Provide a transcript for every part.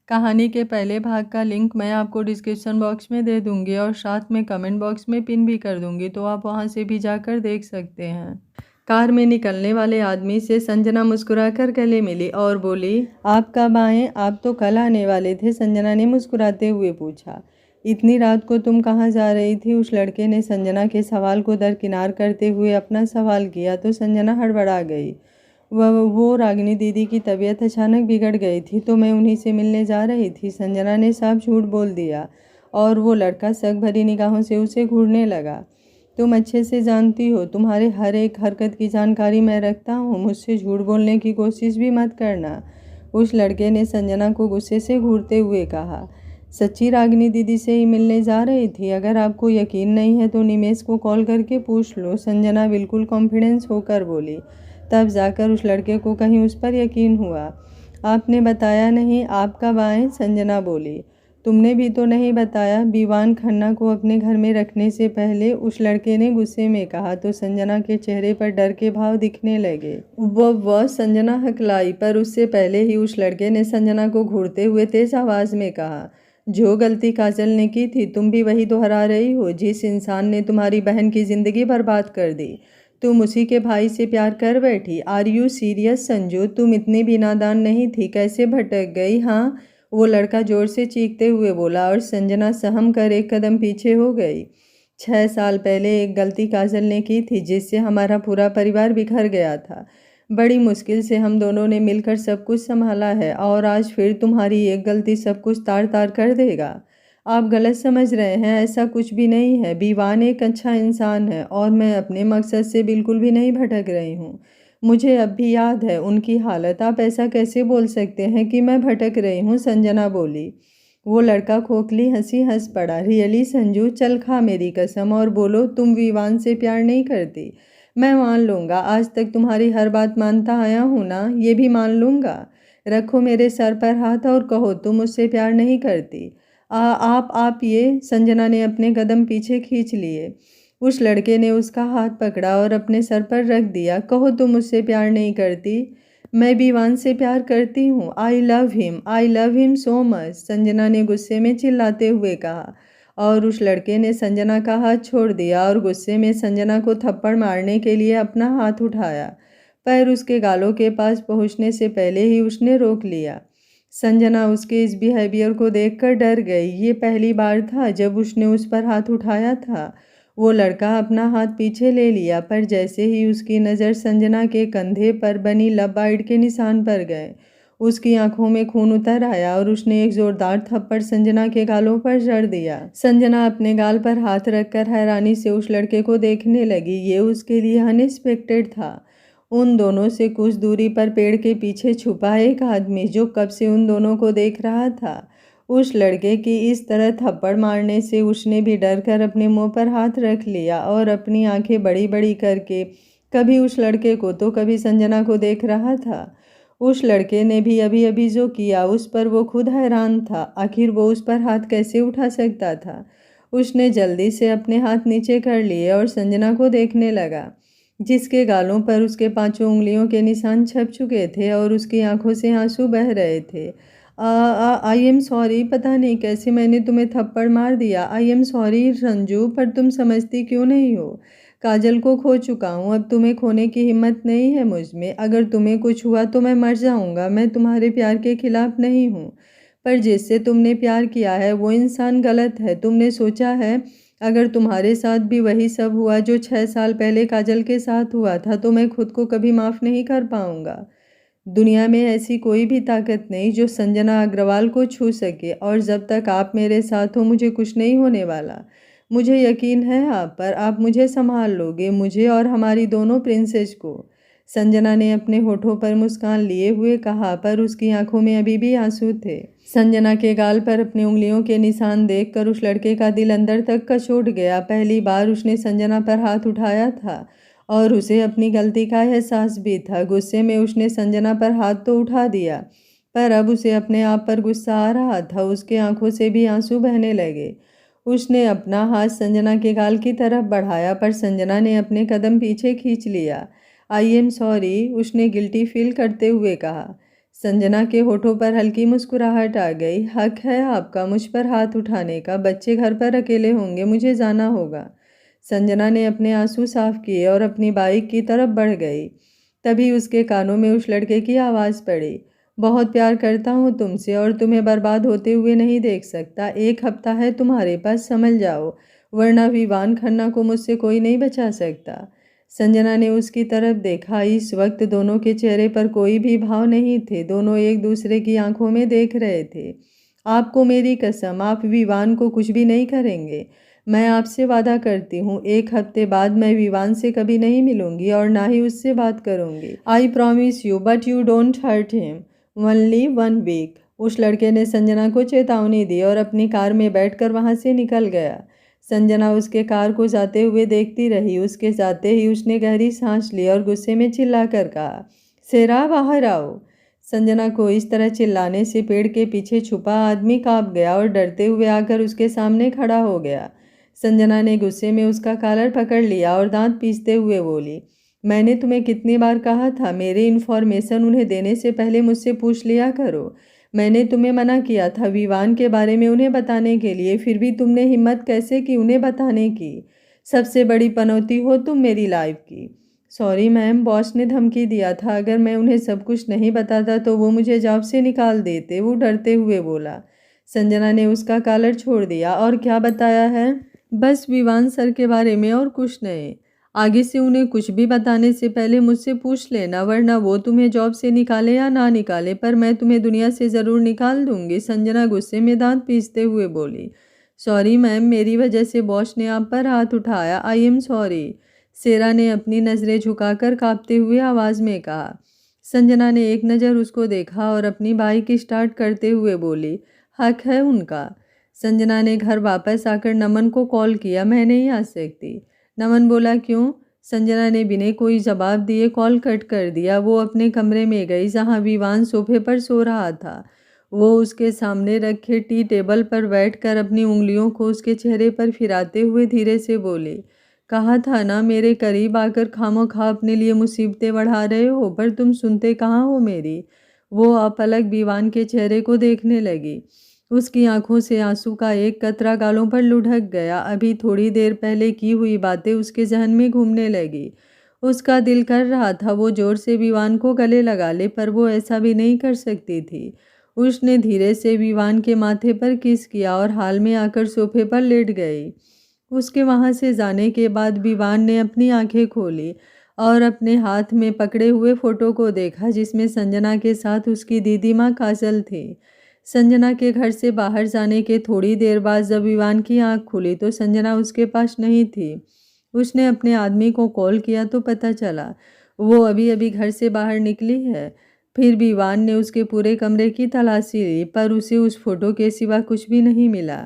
कहानी के पहले भाग का लिंक मैं आपको डिस्क्रिप्शन बॉक्स में दे दूंगी और साथ में कमेंट बॉक्स में पिन भी कर दूंगी, तो आप वहां से भी जाकर देख सकते हैं। कार में निकलने वाले आदमी से संजना मुस्कुराकर गले मिली और बोली, आप कब आए? आप तो कल आने वाले थे, संजना ने मुस्कुराते हुए पूछा। इतनी रात को तुम कहाँ जा रही थी? उस लड़के ने संजना के सवाल को दरकिनार करते हुए अपना सवाल किया तो संजना हड़बड़ा गई। वो रागिनी दीदी की तबीयत अचानक बिगड़ गई थी, तो मैं उन्हीं से मिलने जा रही थी, संजना ने साफ झूठ बोल दिया और वो लड़का शक भरी निगाहों से उसे घूरने लगा। तुम अच्छे से जानती हो, तुम्हारे हर एक हरकत की जानकारी मैं रखता हूँ, मुझसे झूठ बोलने की कोशिश भी मत करना, उस लड़के ने संजना को गुस्से से घूरते हुए कहा। सच्ची रागिनी दीदी से ही मिलने जा रही थी? अगर आपको यकीन नहीं है तो निमेश को कॉल करके पूछ लो, संजना बिल्कुल कॉन्फिडेंस होकर बोली। तब जाकर उस लड़के को कहीं उस पर यकीन हुआ। आपने बताया नहीं, आप कब आए? संजना बोली। तुमने भी तो नहीं बताया। विवान खन्ना को अपने घर में रखने से पहले, उस लड़के ने गुस्से में कहा तो संजना के चेहरे पर डर के भाव दिखने लगे। वह संजना हकलाई, पर उससे पहले ही उस लड़के ने संजना को घूरते हुए तेज आवाज में कहा, जो गलती काजल ने की थी तुम भी वही दोहरा रही हो। जिस इंसान ने तुम्हारी बहन की जिंदगी बर्बाद कर दी, तुम उसी के भाई से प्यार कर बैठी। Are you serious Sanju? तुम इतनी भी नादान नहीं थी, कैसे भटक गई? हाँ, वो लड़का जोर से चीखते हुए बोला और संजना सहम कर एक कदम पीछे हो गई। 6 साल पहले एक गलती काजल ने की थी, जिससे हमारा पूरा परिवार बिखर गया था। बड़ी मुश्किल से हम दोनों ने मिलकर सब कुछ संभाला है और आज फिर तुम्हारी एक गलती सब कुछ तार तार कर देगा। आप गलत समझ रहे हैं, ऐसा कुछ भी नहीं है। विवान एक अच्छा इंसान है और मैं अपने मकसद से बिल्कुल भी नहीं भटक रही हूँ। मुझे अब भी याद है उनकी हालत। आप ऐसा कैसे बोल सकते हैं कि मैं भटक रही हूँ? संजना बोली। वो लड़का खोखली हंसी हंस पड़ा। रियली संजू? चल खा मेरी कसम और बोलो तुम विवान से प्यार नहीं करती। मैं मान लूँगा, आज तक तुम्हारी हर बात मानता आया हूँ ना, ये भी मान लूँगा। रखो मेरे सर पर हाथ और कहो तुम मुझसे प्यार नहीं करती। आप ये। संजना ने अपने कदम पीछे खींच लिए। उस लड़के ने उसका हाथ पकड़ा और अपने सर पर रख दिया। कहो तुम मुझसे प्यार नहीं करती। मैं विवान से प्यार करती हूँ। I love him so much, Sanjana ने गुस्से में चिल्लाते हुए कहा और उस लड़के ने संजना का हाथ छोड़ दिया और गुस्से में संजना को थप्पड़ मारने के लिए अपना हाथ उठाया, पर उसके गालों के पास पहुंचने से पहले ही उसने रोक लिया। संजना उसके इस बिहेवियर को देखकर डर गई। ये पहली बार था जब उसने उस पर हाथ उठाया था। वो लड़का अपना हाथ पीछे ले लिया, पर जैसे ही उसकी नज़र संजना के कंधे पर बनी लव बाइट के निशान पर गए, उसकी आंखों में खून उतर आया और उसने एक जोरदार थप्पड़ संजना के गालों पर जड़ दिया। संजना अपने गाल पर हाथ रखकर हैरानी से उस लड़के को देखने लगी। ये उसके लिए अनएक्सपेक्टेड था। उन दोनों से कुछ दूरी पर पेड़ के पीछे छुपा एक आदमी, जो कब से उन दोनों को देख रहा था। उस लड़के की इस तरह थप्पड़ मारने से उसने भी डर कर अपने मुंह पर हाथ रख लिया और अपनी आंखें बड़ी बड़ी करके कभी उस लड़के को तो कभी संजना को देख रहा था। उस लड़के ने भी अभी अभी जो किया उस पर वो खुद हैरान था। आखिर वो उस पर हाथ कैसे उठा सकता था? उसने जल्दी से अपने हाथ नीचे कर लिए और संजना को देखने लगा, जिसके गालों पर उसके पांचों उंगलियों के निशान छप चुके थे और उसकी आंखों से आंसू बह रहे थे। आई एम सॉरी, पता नहीं कैसे मैंने तुम्हें थप्पड़ मार दिया। आई एम सॉरी संजू, पर तुम समझती क्यों नहीं हो? काजल को खो चुका हूँ, अब तुम्हें खोने की हिम्मत नहीं है मुझ में। अगर तुम्हें कुछ हुआ तो मैं मर जाऊँगा। मैं तुम्हारे प्यार के खिलाफ नहीं हूँ, पर जिससे तुमने प्यार किया है वो इंसान गलत है। तुमने सोचा है अगर तुम्हारे साथ भी वही सब हुआ जो 6 साल पहले काजल के साथ हुआ था, तो मैं खुद को कभी माफ़ नहीं कर पाऊंगा। दुनिया में ऐसी कोई भी ताकत नहीं जो संजना अग्रवाल को छू सके, और जब तक आप मेरे साथ हो मुझे कुछ नहीं होने वाला। मुझे यकीन है आप पर, आप मुझे संभाल लोगे, मुझे और हमारी दोनों प्रिंसेस को। संजना ने अपने होठों पर मुस्कान लिए हुए कहा, पर उसकी आंखों में अभी भी आंसू थे। संजना के गाल पर अपनी उंगलियों के निशान देखकर उस लड़के का दिल अंदर तक कचोट गया। पहली बार उसने संजना पर हाथ उठाया था और उसे अपनी गलती का एहसास भी था। गुस्से में उसने संजना पर हाथ तो उठा दिया, पर अब उसे अपने आप पर गुस्सा आ रहा था। उसके आंखों से भी आंसू बहने लगे। उसने अपना हाथ संजना के गाल की तरफ बढ़ाया, पर संजना ने अपने कदम पीछे खींच लिया। आई एम सॉरी, उसने गिल्टी फील करते हुए कहा। संजना के होठों पर हल्की मुस्कुराहट आ गई। हक है आपका मुझ पर हाथ उठाने का, बच्चे घर पर अकेले होंगे, मुझे जाना होगा। संजना ने अपने आंसू साफ किए और अपनी बाइक की तरफ बढ़ गई। तभी उसके कानों में उस लड़के की आवाज़ पड़ी, बहुत प्यार करता हूँ तुमसे और तुम्हें बर्बाद होते हुए नहीं देख सकता। 1 हफ्ता है तुम्हारे पास, संभल जाओ, वरना विवान खन्ना को मुझसे कोई नहीं बचा सकता। संजना ने उसकी तरफ देखा। इस वक्त दोनों के चेहरे पर कोई भी भाव नहीं थे। दोनों एक दूसरे की आंखों में देख रहे थे। आपको मेरी कसम, आप विवान को कुछ भी नहीं करेंगे। मैं आपसे वादा करती हूँ, 1 हफ्ते बाद मैं विवान से कभी नहीं मिलूंगी और ना ही उससे बात करूंगी। I promise you, but you don't hurt him, only 1 week. उस लड़के ने संजना को चेतावनी दी और अपनी कार में बैठकर वहां से निकल गया। संजना उसके कार को जाते हुए देखती रही। उसके जाते ही उसने गहरी सांस ली और गुस्से में चिल्लाकर कहा, सेरा बाहर आओ। संजना को इस तरह चिल्लाने से पेड़ के पीछे छुपा आदमी कांप गया और डरते हुए आकर उसके सामने खड़ा हो गया। संजना ने गुस्से में उसका कॉलर पकड़ लिया और दांत पीसते हुए बोली, मैंने तुम्हें कितनी बार कहा था, मेरी इन्फॉर्मेशन उन्हें देने से पहले मुझसे पूछ लिया करो। मैंने तुम्हें मना किया था विवान के बारे में उन्हें बताने के लिए, फिर भी तुमने हिम्मत कैसे की उन्हें बताने की। सबसे बड़ी पनौती हो तुम मेरी लाइफ की। सॉरी मैम, बॉस ने धमकी दिया था, अगर मैं उन्हें सब कुछ नहीं बताता तो वो मुझे जॉब से निकाल देते, वो डरते हुए बोला। संजना ने उसका कॉलर छोड़ दिया। और क्या बताया है? बस विवान सर के बारे में और कुछ नहीं। आगे से उन्हें कुछ भी बताने से पहले मुझसे पूछ लेना, वरना वो तुम्हें जॉब से निकाले या ना निकाले, पर मैं तुम्हें दुनिया से ज़रूर निकाल दूंगी। संजना गुस्से में दांत पीसते हुए बोली, सॉरी मैम, मेरी वजह से बॉस ने आप पर हाथ उठाया, आई एम सॉरी। सेरा ने अपनी नज़रें झुकाकर कांपते हुए आवाज़ में कहा। संजना ने एक नज़र उसको देखा और अपनी बाइक स्टार्ट करते हुए बोली, हक है उनका। संजना ने घर वापस आकर नमन को कॉल किया, मैं नहीं आ सकती। नमन बोला, क्यों? संजना ने बिना कोई जवाब दिए कॉल कट कर दिया। वो अपने कमरे में गई जहां विवान सोफे पर सो रहा था। वो उसके सामने रखे टी टेबल पर बैठकर अपनी उंगलियों को उसके चेहरे पर फिराते हुए धीरे से बोली, कहा था ना, मेरे करीब आकर खामोखा अपने लिए मुसीबतें बढ़ा रहे हो, पर तुम सुनते कहाँ हो मेरी। वो अपलक विवान के चेहरे को देखने लगी। उसकी आंखों से आंसू का एक कतरा गालों पर लुढ़क गया। अभी थोड़ी देर पहले की हुई बातें उसके जहन में घूमने लगी। उसका दिल कर रहा था वो जोर से विवान को गले लगा ले, पर वो ऐसा भी नहीं कर सकती थी। उसने धीरे से विवान के माथे पर किस किया और हाल में आकर सोफे पर लेट गई। उसके वहां से जाने के बाद विवान ने अपनी आंखें खोली और अपने हाथ में पकड़े हुए फोटो को देखा, जिसमें संजना के साथ उसकी दीदी माँ काजल थी। संजना के घर से बाहर जाने के थोड़ी देर बाद जब विवान की आंख खुली तो संजना उसके पास नहीं थी। उसने अपने आदमी को कॉल किया तो पता चला वो अभी अभी घर से बाहर निकली है। फिर विवान ने उसके पूरे कमरे की तलाशी ली, पर उसे उस फोटो के सिवा कुछ भी नहीं मिला।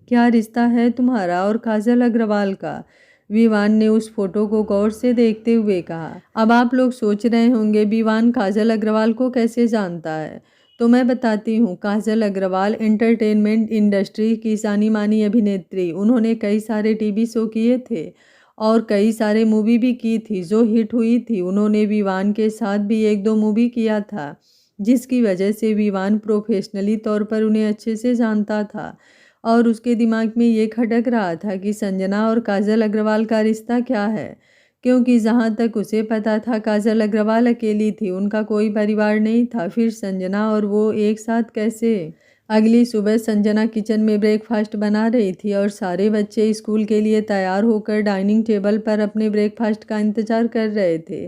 क्या रिश्ता है तुम्हारा और काजल अग्रवाल का? विवान ने उस फोटो को गौर से देखते हुए कहा। अब आप लोग सोच रहे होंगे विवान काजल अग्रवाल को कैसे जानता है, तो मैं बताती हूँ। काजल अग्रवाल एंटरटेनमेंट इंडस्ट्री की जानी मानी अभिनेत्री। उन्होंने कई सारे टीवी शो किए थे और कई सारे मूवी भी की थी जो हिट हुई थी। उन्होंने विवान के साथ भी 1-2 मूवी किया था, जिसकी वजह से विवान प्रोफेशनली तौर पर उन्हें अच्छे से जानता था और उसके दिमाग में ये खटक रहा था कि संजना और काजल अग्रवाल का रिश्ता क्या है, क्योंकि जहाँ तक उसे पता था काजल अग्रवाल अकेली थी, उनका कोई परिवार नहीं था। फिर संजना और वो एक साथ कैसे? अगली सुबह संजना किचन में ब्रेकफास्ट बना रही थी और सारे बच्चे स्कूल के लिए तैयार होकर डाइनिंग टेबल पर अपने ब्रेकफास्ट का इंतजार कर रहे थे।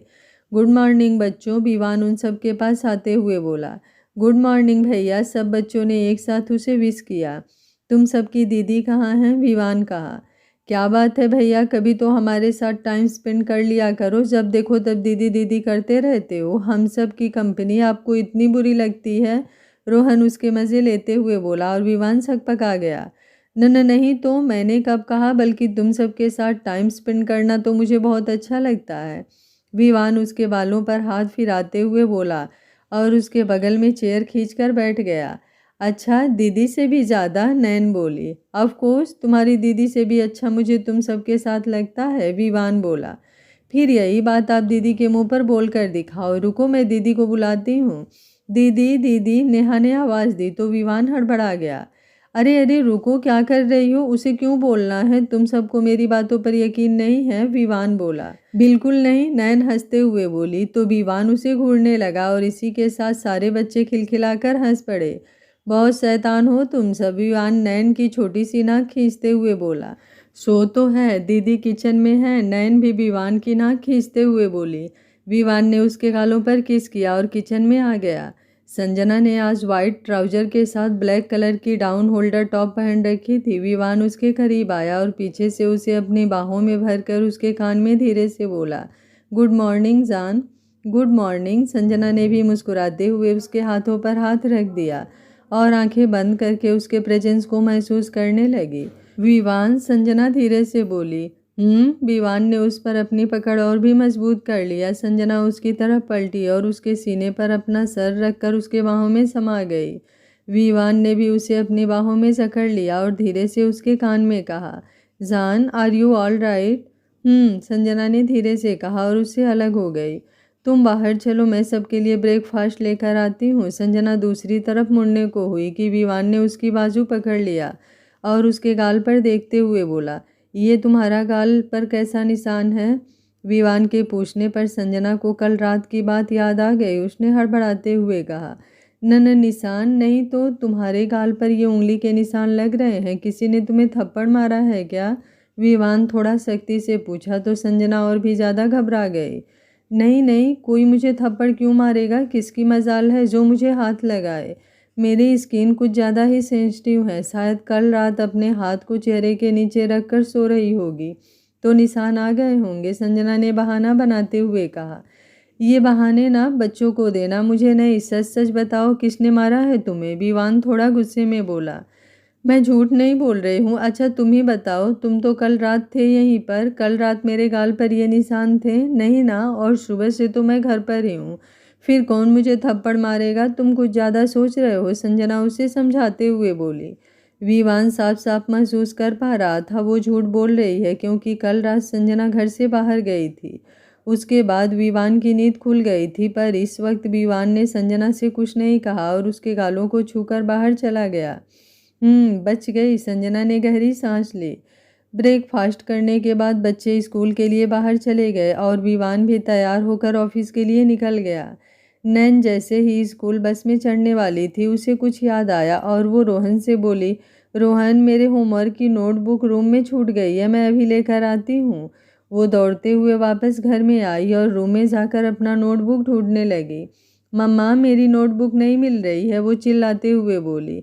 गुड मॉर्निंग बच्चों, विवान उन सब के पास आते हुए बोला। गुड मॉर्निंग भैया। सब बच्चों ने एक साथ उसे विश किया। तुम सबकी दीदी कहाँ हैं? विवान कहा। क्या बात है भैया, कभी तो हमारे साथ टाइम स्पेंड कर लिया करो, जब देखो तब दीदी दीदी करते रहते हो। हम सब की कंपनी आपको इतनी बुरी लगती है? रोहन उसके मज़े लेते हुए बोला और विवान सकपका गया। न नहीं तो, मैंने कब कहा, बल्कि तुम सबके साथ टाइम स्पेंड करना तो मुझे बहुत अच्छा लगता है। विवान उसके बालों पर हाथ फिराते हुए बोला और उसके बगल में चेयर खींचकर बैठ गया। अच्छा, दीदी से भी ज़्यादा? नैन बोली। ऑफ कोर्स, तुम्हारी दीदी से भी अच्छा मुझे तुम सबके साथ लगता है, विवान बोला। फिर यही बात आप दीदी के मुंह पर बोल कर दिखाओ। रुको, मैं दीदी को बुलाती हूँ। दीदी दीदी, नेहा ने आवाज़ दी तो विवान हड़बड़ा गया। अरे अरे रुको, क्या कर रही हो? उसे क्यों बोलना है? तुम सबको मेरी बातों पर यकीन नहीं है? विवान बोला। बिल्कुल नहीं, नैन हंसते हुए बोली। तो विवान उसे घूरने लगा और इसी के साथ सारे बच्चे खिलखिलाकर हंस पड़े। बहुत शैतान हो तुम सब, विवान नैन की छोटी सी नाक खींचते हुए बोला। सो तो है, दीदी किचन में है, नैन भी विवान की नाक खींचते हुए बोली। विवान ने उसके गालों पर किस किया और किचन में आ गया। संजना ने आज वाइट ट्राउजर के साथ ब्लैक कलर की डाउन होल्डर टॉप पहन रखी थी। विवान उसके करीब आया और पीछे से उसे अपनी बाहों में भरकर उसके कान में धीरे से बोला, गुड मॉर्निंग जान। Good morning. संजना ने भी मुस्कुराते हुए उसके हाथों पर हाथ रख दिया और आंखें बंद करके उसके प्रेजेंस को महसूस करने लगी। विवान, संजना धीरे से बोली। विवान ने उस पर अपनी पकड़ और भी मजबूत कर लिया। संजना उसकी तरफ पलटी और उसके सीने पर अपना सर रखकर उसके बाहों में समा गई। विवान ने भी उसे अपनी बाहों में जकड़ लिया और धीरे से उसके कान में कहा, जान are you all right? Sanjana ने धीरे से कहा और उससे अलग हो गई। तुम बाहर चलो, मैं सबके लिए ब्रेकफास्ट लेकर आती हूँ। संजना दूसरी तरफ मुड़ने को हुई कि विवान ने उसकी बाजू पकड़ लिया और उसके गाल पर देखते हुए बोला, ये तुम्हारा गाल पर कैसा निशान है? विवान के पूछने पर संजना को कल रात की बात याद आ गई। उसने हड़बड़ाते हुए कहा, न निशान नहीं तो तुम्हारे गाल पर ये उंगली के निशान लग रहे हैं। किसी ने तुम्हें थप्पड़ मारा है क्या? विवान थोड़ा सख्ती से पूछा तो संजना और भी ज़्यादा घबरा गई। नहीं नहीं, कोई मुझे थप्पड़ क्यों मारेगा? किसकी मजाल है जो मुझे हाथ लगाए? मेरी स्किन कुछ ज़्यादा ही सेंसिटिव है। शायद कल रात अपने हाथ को चेहरे के नीचे रखकर सो रही होगी तो निशान आ गए होंगे, संजना ने बहाना बनाते हुए कहा। ये बहाने ना बच्चों को देना, मुझे नहीं। सच सच बताओ, किसने मारा है तुम्हें? विवान थोड़ा गुस्से में बोला। मैं झूठ नहीं बोल रही हूँ। अच्छा तुम ही बताओ, तुम तो कल रात थे यहीं पर। कल रात मेरे गाल पर ये निशान थे नहीं ना? और सुबह से तो मैं घर पर ही हूँ, फिर कौन मुझे थप्पड़ मारेगा? तुम कुछ ज़्यादा सोच रहे हो, संजना उसे समझाते हुए बोली। विवान साफ साफ महसूस कर पा रहा था वो झूठ बोल रही है, क्योंकि कल रात संजना घर से बाहर गई थी। उसके बाद विवान की नींद खुल गई थी, पर इस वक्त विवान ने संजना से कुछ नहीं कहा और उसके गालों को छूकर बाहर चला गया। बच गई, संजना ने गहरी सांस ली। ब्रेकफास्ट करने के बाद बच्चे स्कूल के लिए बाहर चले गए और विवान भी तैयार होकर ऑफिस के लिए निकल गया। नैन जैसे ही स्कूल बस में चढ़ने वाली थी, उसे कुछ याद आया और वो रोहन से बोली, रोहन मेरे होमवर्क की नोटबुक रूम में छूट गई है, मैं अभी लेकर आती हूँ। वो दौड़ते हुए वापस घर में आई और रूम में जाकर अपना नोटबुक ढूंढने लगी। मम्मा मेरी नोटबुक नहीं मिल रही है, वो चिल्लाते हुए बोली,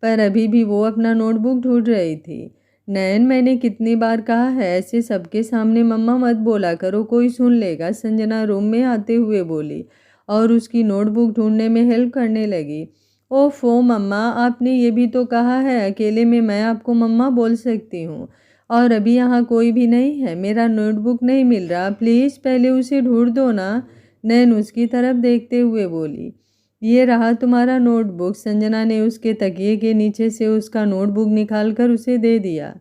पर अभी भी वो अपना नोटबुक ढूंढ रही थी। नैन, मैंने कितनी बार कहा है ऐसे सबके सामने मम्मा मत बोला करो, कोई सुन लेगा, संजना रूम में आते हुए बोली और उसकी नोटबुक ढूंढने में हेल्प करने लगी। ओफो मम्मा, आपने ये भी तो कहा है अकेले में मैं आपको मम्मा बोल सकती हूँ, और अभी यहाँ कोई भी नहीं है, मेरा नोटबुक नहीं मिल रहा, प्लीज़ पहले उसे ढूंढ दो ना। नैन उसकी तरफ देखते हुए बोली। ये रहा तुम्हारा नोटबुक। संजना ने उसके तकिए के नीचे से उसका नोटबुक निकालकर उसे दे दिया।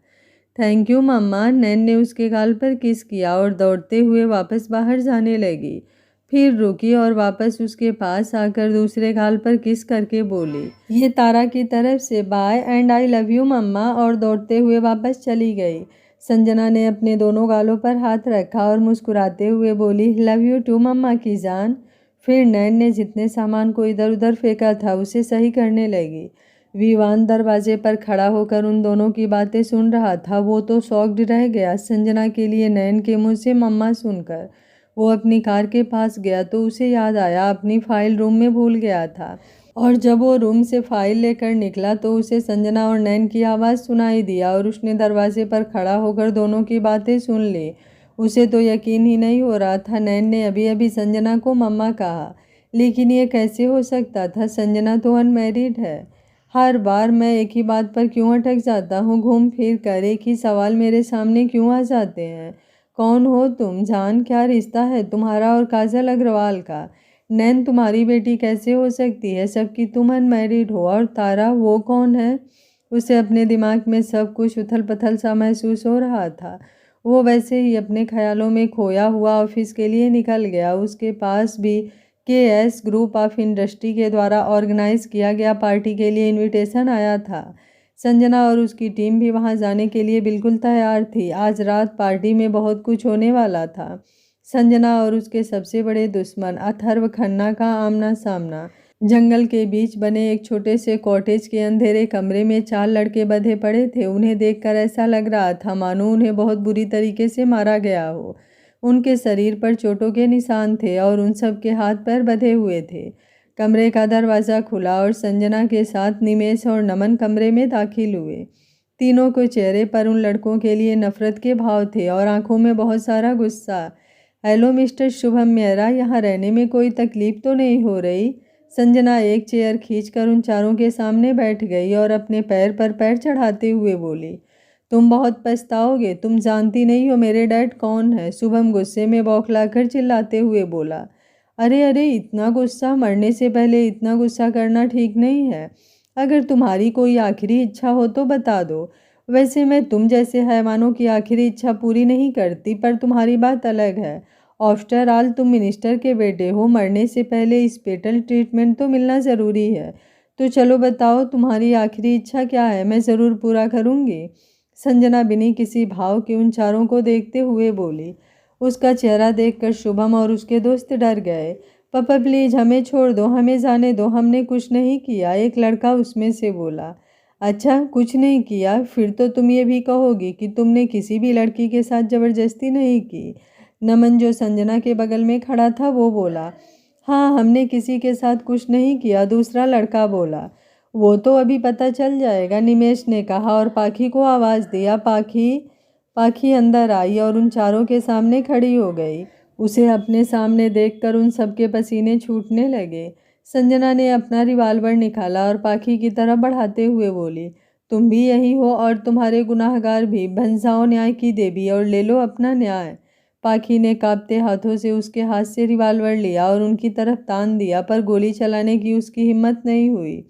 थैंक यू मम्मा। नैन ने उसके गाल पर किस किया और दौड़ते हुए वापस बाहर जाने लगी। फिर रुकी और वापस उसके पास आकर दूसरे गाल पर किस करके बोली, ये तारा की तरफ से bye and I love you mama, और दौड़ते हुए वापस चली गई। संजना ने अपने दोनों गालों पर हाथ रखा और मुस्कुराते हुए बोली, लव यू टू मम्मा की जान। फिर नैन ने जितने सामान को इधर उधर फेंका था उसे सही करने लगी। विवान दरवाजे पर खड़ा होकर उन दोनों की बातें सुन रहा था। वो तो शॉक्ड रह गया संजना के लिए नैन के मुंह से मम्मा सुनकर। वो अपनी कार के पास गया तो उसे याद आया अपनी फाइल रूम में भूल गया था, और जब वो रूम से फाइल लेकर निकला तो उसे संजना और नैन की आवाज़ सुनाई दिया और उसने दरवाजे पर खड़ा होकर दोनों की बातें सुन ली। उसे तो यकीन ही नहीं हो रहा था नैन ने अभी अभी संजना को मम्मा कहा, लेकिन ये कैसे हो सकता था? संजना तो अनमैरिड है। हर बार मैं एक ही बात पर क्यों अटक जाता हूँ? घूम फिर कर एक ही सवाल मेरे सामने क्यों आ जाते हैं? कौन हो तुम? जान, क्या रिश्ता है तुम्हारा और काजल अग्रवाल का? नैन तुम्हारी बेटी कैसे हो सकती है, सबकी तुम अनमैरिड हो? और तारा, वो कौन है? उसे अपने दिमाग में सब कुछ उथल पथल सा महसूस हो रहा था। वो वैसे ही अपने ख्यालों में खोया हुआ ऑफिस के लिए निकल गया। उसके पास भी KS ग्रुप ऑफ इंडस्ट्री के द्वारा ऑर्गेनाइज किया गया पार्टी के लिए इनविटेशन आया था। संजना और उसकी टीम भी वहां जाने के लिए बिल्कुल तैयार थी। आज रात पार्टी में बहुत कुछ होने वाला था। संजना और उसके सबसे बड़े दुश्मन अथर्व खन्ना का आमना सामना। जंगल के बीच बने एक छोटे से कॉटेज के अंधेरे कमरे में 4 लड़के बंधे पड़े थे। उन्हें देखकर ऐसा लग रहा था मानो उन्हें बहुत बुरी तरीके से मारा गया हो। उनके शरीर पर चोटों के निशान थे और उन सब के हाथ पैर बंधे हुए थे। कमरे का दरवाज़ा खुला और संजना के साथ निमेश और नमन कमरे में दाखिल हुए। तीनों को चेहरे पर उन लड़कों के लिए नफरत के भाव थे और आंखों में बहुत सारा गुस्सा। हेलो मिस्टर शुभम मेहरा, यहाँ रहने में कोई तकलीफ तो नहीं हो रही? संजना एक चेयर खींचकर उन चारों के सामने बैठ गई और अपने पैर पर पैर चढ़ाते हुए बोली, तुम बहुत पछताओगे। तुम जानती नहीं हो मेरे डैड कौन है। शुभम गुस्से में बौखलाकर चिल्लाते हुए बोला, अरे अरे, इतना गुस्सा? मरने से पहले इतना गुस्सा करना ठीक नहीं है। अगर तुम्हारी कोई आखिरी इच्छा हो तो बता दो। वैसे मैं तुम जैसे हैवानों की आखिरी इच्छा पूरी नहीं करती, पर तुम्हारी बात अलग है। आफ्टर ऑल तुम मिनिस्टर के बेटे हो। मरने से पहले स्पेशल ट्रीटमेंट तो मिलना ज़रूरी है। तो चलो बताओ, तुम्हारी आखिरी इच्छा क्या है? मैं ज़रूर पूरा करूँगी। संजना बिना किसी भाव के उन चारों को देखते हुए बोली। उसका चेहरा देखकर शुभम और उसके दोस्त डर गए। पापा प्लीज हमें छोड़ दो, हमें जाने दो, हमने कुछ नहीं किया, एक लड़का उसमें से बोला। अच्छा, कुछ नहीं किया? फिर तो तुम ये भी कहोगी कि तुमने किसी भी लड़की के साथ ज़बरदस्ती नहीं की। नमन जो संजना के बगल में खड़ा था वो बोला, हाँ हमने किसी के साथ कुछ नहीं किया। दूसरा लड़का बोला, वो तो अभी पता चल जाएगा, निमेश ने कहा और पाखी को आवाज़ दिया। पाखी अंदर आई और उन चारों के सामने खड़ी हो गई। उसे अपने सामने देखकर उन सबके पसीने छूटने लगे। संजना ने अपना रिवाल्वर निकाला और पाखी की तरफ बढ़ाते हुए बोली, तुम भी यही हो और तुम्हारे गुनाहगार भी। भंसाओ न्याय की देवी और ले लो अपना न्याय। पाखी ने कांपते हाथों से उसके हाथ से रिवाल्वर लिया और उनकी तरफ तान दिया, पर गोली चलाने की उसकी हिम्मत नहीं हुई।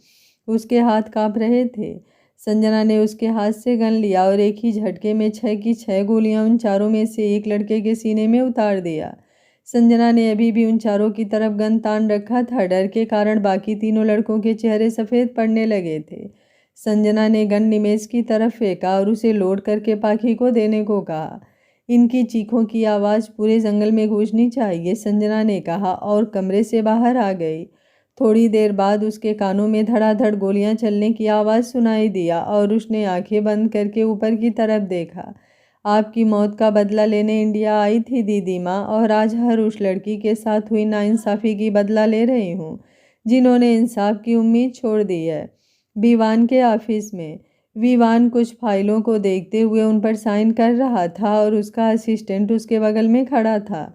उसके हाथ कांप रहे थे। संजना ने उसके हाथ से गन लिया और एक ही झटके में 6 की 6 गोलियां उन चारों में से एक लड़के के सीने में उतार दिया। संजना ने अभी भी उन चारों की तरफ गन तान रखा था। डर के कारण बाकी तीनों लड़कों के चेहरे सफ़ेद पड़ने लगे थे। संजना ने गन निमेश की तरफ फेंका और उसे लोड करके पाखी को देने को कहा। इनकी चीखों की आवाज़ पूरे जंगल में गूंजनी चाहिए, संजना ने कहा और कमरे से बाहर आ गई। थोड़ी देर बाद उसके कानों में धड़ाधड़ गोलियां चलने की आवाज़ सुनाई दिया और उसने आंखें बंद करके ऊपर की तरफ देखा। आपकी मौत का बदला लेने इंडिया आई थी दीदी माँ, और आज हर उस लड़की के साथ हुई नाइंसाफ़ी की बदला ले रही हूँ जिन्होंने इंसाफ की उम्मीद छोड़ दी है। विवान के ऑफिस में विवान कुछ फाइलों को देखते हुए उन पर साइन कर रहा था और उसका असिस्टेंट उसके बगल में खड़ा था।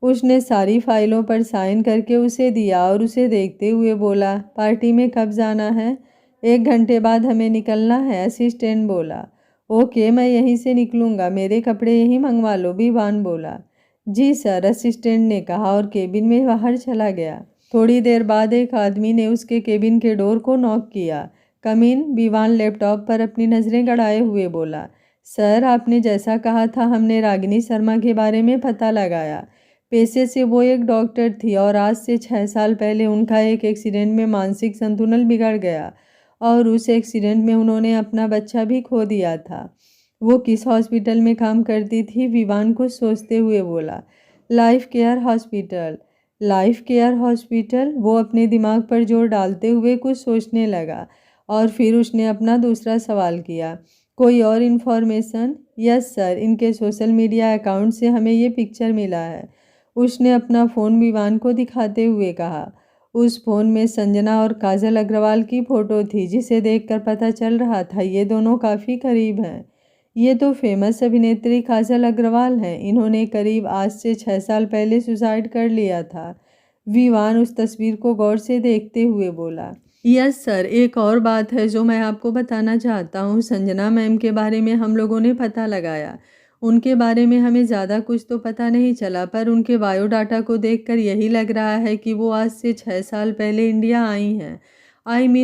उसने सारी फाइलों पर साइन करके उसे दिया और उसे देखते हुए बोला, पार्टी में कब जाना है? 1 घंटे बाद हमें निकलना है, असिस्टेंट बोला। ओके, मैं यहीं से निकलूँगा, मेरे कपड़े यहीं मंगवा लो, विवान बोला। जी सर, असिस्टेंट ने कहा और केबिन में बाहर चला गया। थोड़ी देर बाद एक आदमी ने उसके केबिन के डोर को नॉक किया। कम इन, विवान लैपटॉप पर अपनी नज़रें गड़ाए हुए बोला। सर, आपने जैसा कहा था हमने रागिनी शर्मा के बारे में पता लगाया। पेशे से वो एक डॉक्टर थी और आज से 6 साल पहले उनका एक एक्सीडेंट में मानसिक संतुलन बिगड़ गया और उस एक्सीडेंट में उन्होंने अपना बच्चा भी खो दिया था। वो किस हॉस्पिटल में काम करती थी? विवान को सोचते हुए बोला, life care hospital. Life care hospital? वो अपने दिमाग पर जोर डालते हुए कुछ सोचने लगा और फिर उसने अपना दूसरा सवाल किया, कोई और इन्फॉर्मेशन? यस सर, इनके सोशल मीडिया अकाउंट से हमें ये पिक्चर मिला है। उसने अपना फ़ोन विवान को दिखाते हुए कहा। उस फ़ोन में संजना और काजल अग्रवाल की फ़ोटो थी, जिसे देखकर पता चल रहा था ये दोनों काफ़ी करीब हैं। ये तो फेमस अभिनेत्री काजल अग्रवाल हैं। इन्होंने करीब आज से 6 साल पहले सुसाइड कर लिया था। विवान उस तस्वीर को गौर से देखते हुए बोला। यस सर, एक और बात है जो मैं आपको बताना चाहता हूँ। संजना मैम के बारे में हम लोगों ने पता लगाया। उनके बारे में हमें ज़्यादा कुछ तो पता नहीं चला, पर उनके बायोडाटा को देखकर यही लग रहा है कि वो आज से 6 साल पहले इंडिया आई हैं।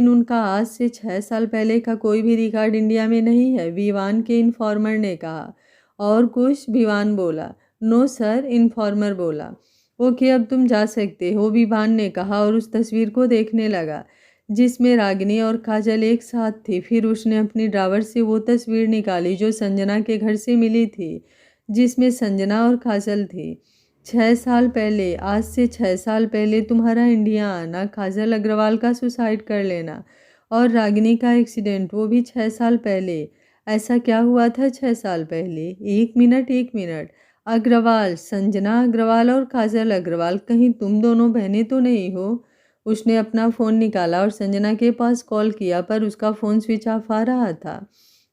उनका आज से 6 साल पहले का कोई भी रिकॉर्ड इंडिया में नहीं है, विवान के इन्फॉर्मर ने कहा। और कुछ? विवान बोला। नो सर, इन्फॉर्मर बोला। ओके, अब तुम जा सकते हो, विवान ने कहा और उस तस्वीर को देखने लगा जिसमें रागिनी और काजल एक साथ थी। फिर उसने अपनी ड्रावर से वो तस्वीर निकाली जो संजना के घर से मिली थी, जिसमें संजना और काजल थी। 6 साल पहले, आज से 6 साल पहले तुम्हारा इंडिया आना, काजल अग्रवाल का सुसाइड कर लेना और रागिनी का एक्सीडेंट, वो भी 6 साल पहले। ऐसा क्या हुआ था 6 साल पहले? एक मिनट, एक मिनट। अग्रवाल, संजना अग्रवाल और काजल अग्रवाल, कहीं तुम दोनों बहनें तो नहीं हो? उसने अपना फ़ोन निकाला और संजना के पास कॉल किया, पर उसका फ़ोन स्विच ऑफ आ रहा था।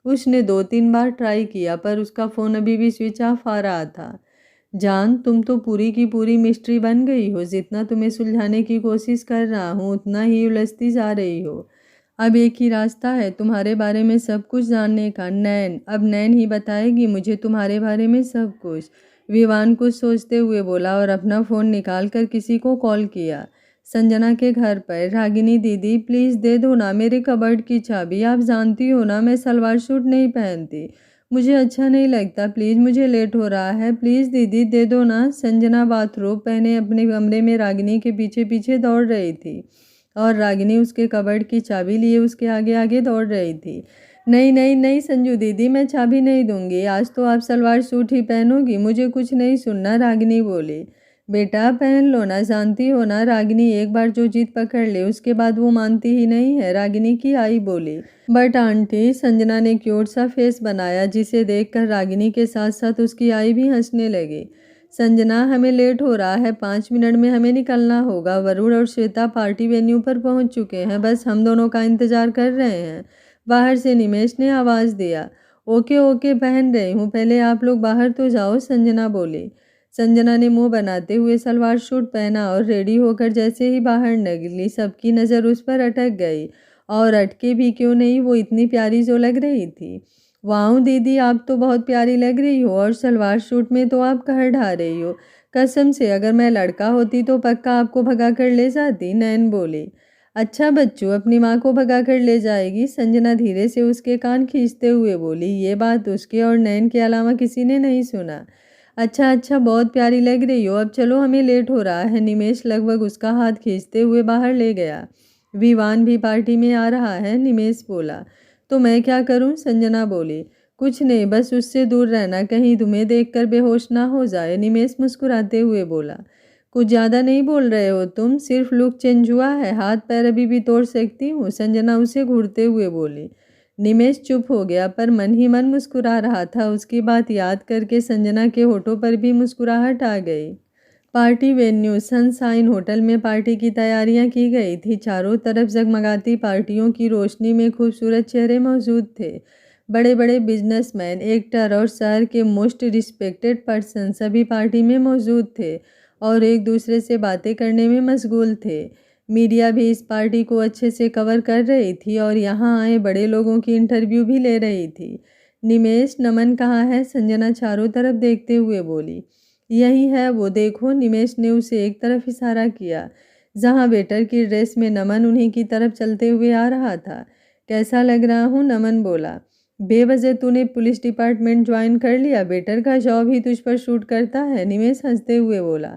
उसने 2-3 बार ट्राई किया, पर उसका फ़ोन अभी भी स्विच ऑफ आ रहा था। जान, तुम तो पूरी की पूरी मिस्ट्री बन गई हो। जितना तुम्हें सुलझाने की कोशिश कर रहा हूँ, उतना ही उलझती जा रही हो। अब एक ही रास्ता है तुम्हारे बारे में सब कुछ जानने का, नैन। अब नैन ही बताएगी मुझे तुम्हारे बारे में सब कुछ। विवान कुछ सोचते हुए बोला और अपना फ़ोन निकाल कर किसी को कॉल किया। संजना के घर पर। रागिनी दीदी, प्लीज़ दे दो ना मेरे कबर्ड की चाबी। आप जानती हो ना मैं सलवार सूट नहीं पहनती, मुझे अच्छा नहीं लगता। प्लीज़, मुझे लेट हो रहा है, प्लीज़ दीदी दे दो ना। संजना बाथरोब पहने अपने कमरे में रागिनी के पीछे पीछे दौड़ रही थी और रागिनी उसके कबर्ड की चाबी लिए उसके आगे आगे दौड़ रही थी। नहीं नहीं नहीं संजू दीदी, मैं चाबी नहीं दूंगी। आज तो आप सलवार सूट ही पहनोगी, मुझे कुछ नहीं सुनना। रागिनी बोली। बेटा पहन लो ना, जानती हो ना रागिनी एक बार जो जिद पकड़ ले उसके बाद वो मानती ही नहीं है। रागिनी की आई बोली। बट आंटी, संजना ने क्यूट सा फेस बनाया जिसे देखकर रागिनी के साथ साथ उसकी आई भी हंसने लगी। संजना, हमें लेट हो रहा है, 5 मिनट में हमें निकलना होगा। वरुण और श्वेता पार्टी वेन्यू पर पहुंच चुके हैं, बस हम दोनों का इंतजार कर रहे हैं। बाहर से निमेश ने आवाज़ दिया। ओके ओके, पहन रही हूँ, पहले आप लोग बाहर तो जाओ, संजना बोली। संजना ने मुंह बनाते हुए सलवार सूट पहना और रेडी होकर जैसे ही बाहर निकली, सबकी नज़र उस पर अटक गई। और अटके भी क्यों नहीं, वो इतनी प्यारी जो लग रही थी। वाह दीदी, आप तो बहुत प्यारी लग रही हो और सलवार सूट में तो आप कहर ढा रही हो। कसम से अगर मैं लड़का होती तो पक्का आपको भगा कर ले जाती, नैन बोली। अच्छा बच्चू, अपनी माँ को भगा कर ले जाएगी, संजना धीरे से उसके कान खींचते हुए बोली। ये बात उसके और नैन के अलावा किसी ने नहीं सुना। अच्छा अच्छा, बहुत प्यारी लग रही हो, अब चलो हमें लेट हो रहा है। निमेश लगभग उसका हाथ खींचते हुए बाहर ले गया। विवान भी पार्टी में आ रहा है, निमेश बोला। तो मैं क्या करूं, संजना बोली। कुछ नहीं, बस उससे दूर रहना, कहीं तुम्हें देखकर बेहोश ना हो जाए, निमेश मुस्कुराते हुए बोला। कुछ ज़्यादा नहीं बोल रहे हो तुम, सिर्फ लुक चेंज हुआ है, हाथ पैर अभी भी तोड़ सकती हूँ, संजना उसे घूरते हुए बोली। निमेश चुप हो गया, पर मन ही मन मुस्कुरा रहा था। उसकी बात याद करके संजना के होठों पर भी मुस्कुराहट आ गई। पार्टी वेन्यू सनशाइन होटल में पार्टी की तैयारियां की गई थी। चारों तरफ जगमगाती पार्टियों की रोशनी में खूबसूरत चेहरे मौजूद थे। बड़े बड़े बिजनेसमैन, एक्टर और शहर के मोस्ट रिस्पेक्टेड पर्सन सभी पार्टी में मौजूद थे और एक दूसरे से बातें करने में मशगूल थे। मीडिया भी इस पार्टी को अच्छे से कवर कर रही थी और यहाँ आए बड़े लोगों की इंटरव्यू भी ले रही थी। निमेश, नमन कहाँ है, संजना चारों तरफ देखते हुए बोली। यही है वो, देखो, निमेश ने उसे एक तरफ इशारा किया जहाँ वेटर की ड्रेस में नमन उन्हीं की तरफ चलते हुए आ रहा था। कैसा लग रहा हूँ, नमन बोला। बेवजह तूने पुलिस डिपार्टमेंट ज्वाइन कर लिया, वेटर का जॉब ही तुझ पर शूट करता है, निमेश हंसते हुए बोला।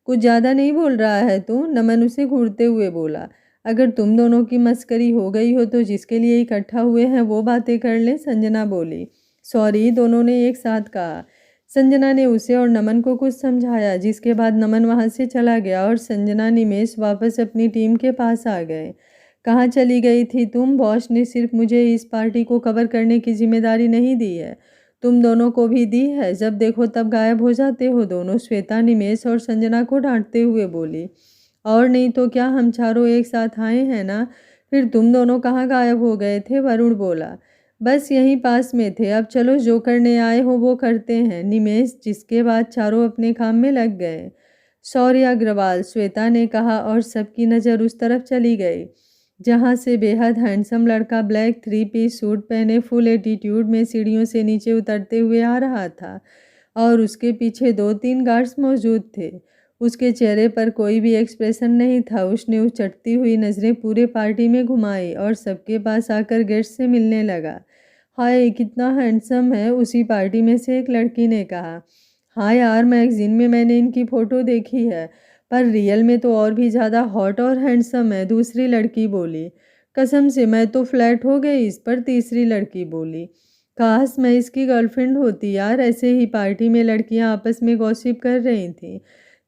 कुछ ज़्यादा नहीं बोल रहा है तू, नमन उसे घूरते हुए बोला। अगर तुम दोनों की मस्करी हो गई हो तो जिसके लिए इकट्ठा हुए हैं वो बातें कर लें, संजना बोली। सॉरी, दोनों ने एक साथ कहा। संजना ने उसे और नमन को कुछ समझाया, जिसके बाद नमन वहां से चला गया और संजना निमेश वापस अपनी टीम के पास आ गए। कहाँ चली गई थी तुम? बॉस ने सिर्फ मुझे इस पार्टी को कवर करने की जिम्मेदारी नहीं दी है, तुम दोनों को भी दी है। जब देखो तब गायब हो जाते हो दोनों, श्वेता निमेश और संजना को डांटते हुए बोली। और नहीं तो क्या, हम चारों एक साथ आए हैं ना, फिर तुम दोनों कहाँ गायब हो गए थे, वरुण बोला। बस यहीं पास में थे, अब चलो जो करने आए हो वो करते हैं, निमेश, जिसके बाद चारों अपने काम में लग गए। सॉरी अग्रवाल, श्वेता ने कहा और सबकी नज़र उस तरफ चली गई जहां से बेहद हैंडसम लड़का ब्लैक 3 पीस सूट पहने फुल एटीट्यूड में सीढ़ियों से नीचे उतरते हुए आ रहा था और उसके पीछे 2-3 गार्ड्स मौजूद थे। उसके चेहरे पर कोई भी एक्सप्रेशन नहीं था। उसने उचटती हुई नज़रें पूरे पार्टी में घुमाई और सबके पास आकर गेस्ट से मिलने लगा। हाय कितना हैंडसम है, उसी पार्टी में से एक लड़की ने कहा। हाँ यार, मैगज़ीन में मैंने इनकी फ़ोटो देखी है, पर रियल में तो और भी ज़्यादा हॉट और हैंडसम है, दूसरी लड़की बोली। कसम से मैं तो फ्लैट हो गई इस पर, तीसरी लड़की बोली। काश मैं इसकी गर्लफ्रेंड होती यार। ऐसे ही पार्टी में लड़कियां आपस में गॉसिप कर रही थीं।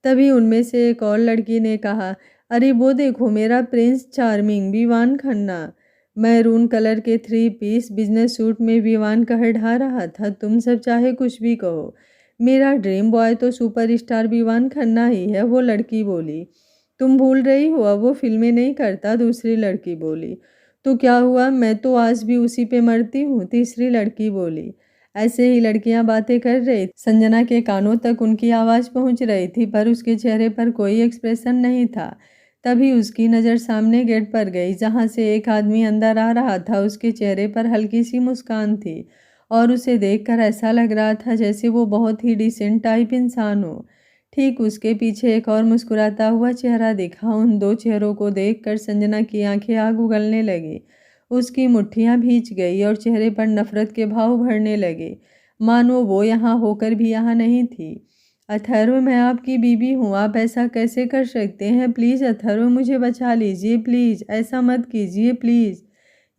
तभी उनमें से एक और लड़की ने कहा, अरे वो देखो मेरा prince charming Vivaan Khanna. Maroon colour के 3 पीस बिजनेस सूट में विवान कहढ़ा रहा था। तुम सब चाहे कुछ भी कहो, मेरा ड्रीम बॉय तो सुपरस्टार विवान खन्ना ही है, वो लड़की बोली। तुम भूल रही हो अब वो फिल्में नहीं करता, दूसरी लड़की बोली। तो क्या हुआ, मैं तो आज भी उसी पे मरती हूँ, तीसरी लड़की बोली। ऐसे ही लड़कियां बातें कर रही थी। संजना के कानों तक उनकी आवाज़ पहुंच रही थी, पर उसके चेहरे पर कोई एक्सप्रेशन नहीं था। तभी उसकी नज़र सामने गेट पर गई, जहां से एक आदमी अंदर आ रहा था। उसके चेहरे पर हल्की सी मुस्कान थी और उसे देखकर ऐसा लग रहा था जैसे वो बहुत ही डिसेंट टाइप इंसान हो। ठीक उसके पीछे एक और मुस्कुराता हुआ चेहरा दिखा। उन दो चेहरों को देखकर संजना की आंखें आग उगलने लगी। उसकी मुट्ठियां भींच गई और चेहरे पर नफरत के भाव भरने लगे, मानो वो यहाँ होकर भी यहाँ नहीं थी। अथर्व, मैं आपकी बीवी हूँ, आप ऐसा कैसे कर सकते हैं? प्लीज़ अथर्व, मुझे बचा लीजिए, प्लीज़ ऐसा मत कीजिए, प्लीज़।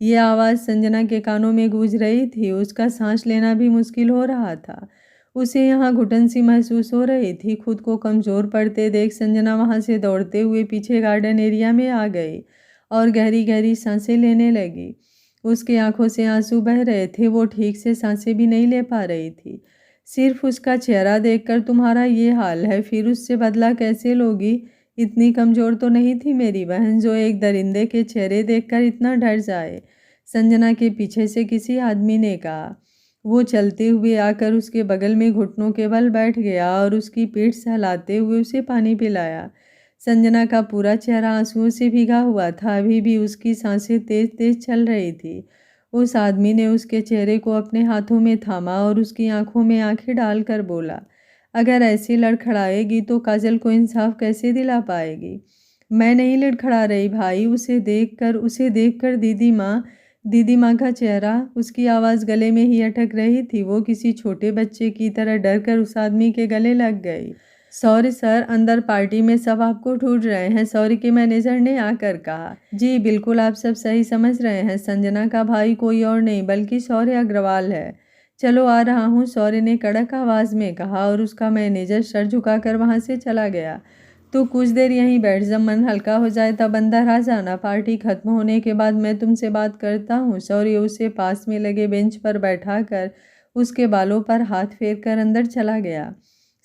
ये आवाज़ संजना के कानों में गूंज रही थी। उसका सांस लेना भी मुश्किल हो रहा था। उसे यहाँ घुटन सी महसूस हो रही थी। खुद को कमज़ोर पड़ते देख संजना वहाँ से दौड़ते हुए पीछे गार्डन एरिया में आ गई और गहरी गहरी सांसें लेने लगी। उसकी आंखों से आंसू बह रहे थे। वो ठीक से सांसें भी नहीं ले पा रही थी। सिर्फ उसका चेहरा देखकर तुम्हारा ये हाल है, फिर उससे बदला कैसे लोगी? इतनी कमज़ोर तो नहीं थी मेरी बहन जो एक दरिंदे के चेहरे देखकर इतना डर जाए, संजना के पीछे से किसी आदमी ने कहा। वो चलते हुए आकर उसके बगल में घुटनों के बल बैठ गया और उसकी पीठ सहलाते हुए उसे पानी पिलाया। संजना का पूरा चेहरा आंसुओं से भीगा हुआ था। अभी भी उसकी सांसें तेज तेज चल रही थी। उस आदमी ने उसके चेहरे को अपने हाथों में थामा और उसकी आंखों में आंखें डालकर बोला, अगर ऐसी लड़खड़ाएगी तो काजल को इंसाफ कैसे दिला पाएगी? मैं नहीं लड़खड़ा रही भाई, उसे देखकर दीदी माँ का चेहरा, उसकी आवाज़ गले में ही अटक रही थी। वो किसी छोटे बच्चे की तरह डर कर उस आदमी के गले लग गई। सॉरी सर, अंदर पार्टी में सब आपको ढूंढ रहे हैं, सॉरी के मैनेजर ने आकर कहा। जी बिल्कुल, आप सब सही समझ रहे हैं। संजना का भाई कोई और नहीं बल्कि शौर्य अग्रवाल है। चलो आ रहा हूँ, शौर्य ने कड़क आवाज़ में कहा और उसका मैनेजर सर झुकाकर वहाँ से चला गया। तो कुछ देर यहीं बैठ, जब मन हल्का हो जाए तब अंदर आ जाना। पार्टी खत्म होने के बाद मैं तुमसे बात करता हूँ। शौर्य उसे पास में लगे बेंच पर बैठाकर उसके बालों पर हाथ फेर कर अंदर चला गया।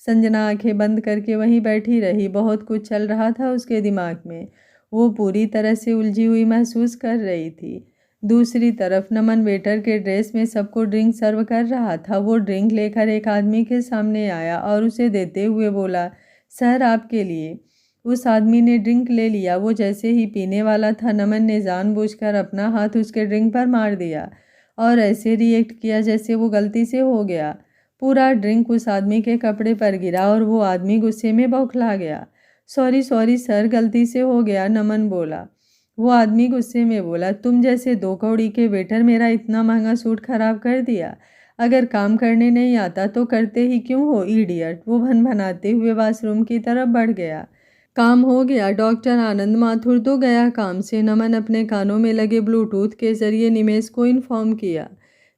संजना आंखें बंद करके वहीं बैठी रही। बहुत कुछ चल रहा था उसके दिमाग में। वो पूरी तरह से उलझी हुई महसूस कर रही थी। दूसरी तरफ नमन वेटर के ड्रेस में सबको ड्रिंक सर्व कर रहा था। वो ड्रिंक लेकर एक आदमी के सामने आया और उसे देते हुए बोला, सर आपके लिए। उस आदमी ने ड्रिंक ले लिया। वो जैसे ही पीने वाला था, नमन ने जानबूझकर अपना हाथ उसके ड्रिंक पर मार दिया और ऐसे रिएक्ट किया जैसे वो गलती से हो गया। पूरा ड्रिंक उस आदमी के कपड़े पर गिरा और वो आदमी गुस्से में बौखला गया। सॉरी सॉरी सर, गलती से हो गया, नमन बोला। वो आदमी गुस्से में बोला, तुम जैसे 2 कौड़ी के वेटर मेरा इतना महंगा सूट खराब कर दिया। अगर काम करने नहीं आता तो करते ही क्यों हो, इडियट। वो भनभनाते हुए वॉशरूम की तरफ बढ़ गया। काम हो गया, डॉक्टर आनंद माथुर तो गया काम से, नमन अपने कानों में लगे ब्लूटूथ के जरिए निमेश को इन्फॉर्म किया।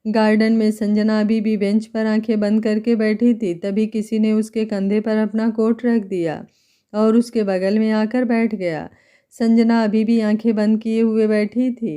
गार्डन में संजना अभी भी बेंच पर आंखें बंद करके बैठी थी। तभी किसी ने उसके कंधे पर अपना कोट रख दिया और उसके बगल में आकर बैठ गया। संजना अभी भी आंखें बंद किए हुए बैठी थी।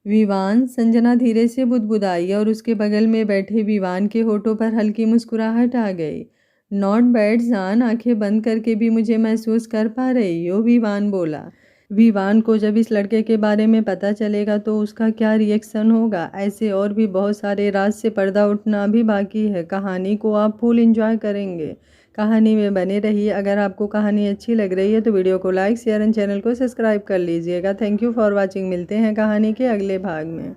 विवान, संजना धीरे से बुदबुदाई और उसके बगल में बैठे विवान के होठों पर हल्की मुस्कुराहट आ गई। नॉट बैड जान, आंखें बंद करके भी मुझे महसूस कर पा रही हो, विवान बोला। विवान को जब इस लड़के के बारे में पता चलेगा तो उसका क्या रिएक्शन होगा। ऐसे और भी बहुत सारे राज से पर्दा उठना अभी बाकी है। कहानी को आप फुल एंजॉय करेंगे। कहानी में बने रहिए। अगर आपको कहानी अच्छी लग रही है तो वीडियो को लाइक शेयर एंड चैनल को सब्सक्राइब कर लीजिएगा। Thank you for watching. मिलते हैं कहानी के अगले भाग में।